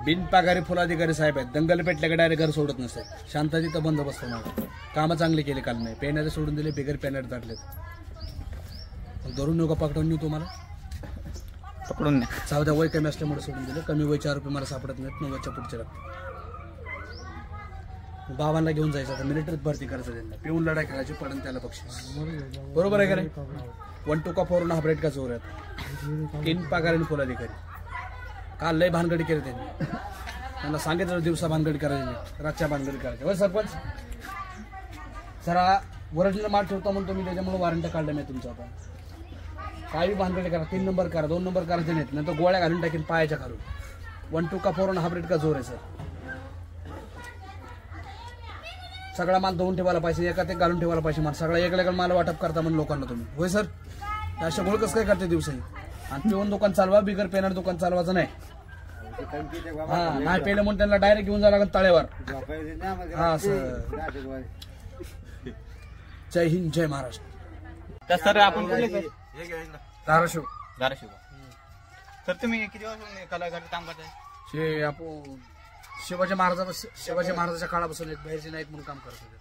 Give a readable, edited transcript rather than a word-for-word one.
बिनपगारी फुलाधिकारी साहेब आहेत. दंगल पेटल्या का डायरेक्ट घर सोडत नसते. शांततेचा बंदोबस्त माझा. कामं चांगली केली काल नाही. पेनारे सोडून दिले, बिगर पेनारे टाकलेत. धरून नेऊ का पकडून नेऊ तुम्हाला? पकडून नाही. चौदा वय कमी असल्यामुळे सोडून दिलं. कमी वयचे आरोपी मला सापडत नाहीत. 90च्या पुढचे लागतात. बाबांना घेऊन जायचं आता मिलिटरीत भरती करायचं त्यांना. पिऊन लढाई खेळायची पडन त्याला बक्षीस. बरोबर आहे का नाही? 1 टोका फोरून हा ब्रेड का जोर आहेत. तीन पगार फुलाधिकारी काल लय भानगडी केली त्यांनी. त्यांना सांगितलं दिवसा भानगडी करायची, रातच्या भानगडी करायची. होय सरपंच, जरा ओरिजिनल माल ठेवतो म्हणून तुम्ही, त्याच्यामुळे वॉरंट काढलं नाही तुमचं. आता काही भानगडी करा, 3 नंबर करा, 2 नंबर करायचे नाहीत, नंतर गोळ्या घालून टाकेन पायाच्या घालून. 1 टोका फोरून हा ब्रेड का जोर आहे सर. सगळा माल धुवून ठेवायला पाहिजे, एका ते घालून ठेवायला पाहिजे माल. सगळा एकला माल वाटप करता म्हणून लोकांना तुम्ही. होय सर, अशा गोळ कसं काय करते दिवसाही. आणि पिऊन दुकान चालवा, बिगर पेनार दुकान चालवायचं नाही. हा नाही पेलं म्हणून त्यांना डायरेक्ट घेऊन जावं लागेल तळेवर. हा सर, जय हिंद, जय महाराष्ट्र. सर आपण धाराशिव. सर तुम्ही किती वर्ष कलाकाराचं काम करताय? आपण शिवाजी महाराजाच्या काळापासून एक बहिर्जी नाईक म्हणून काम करत होते.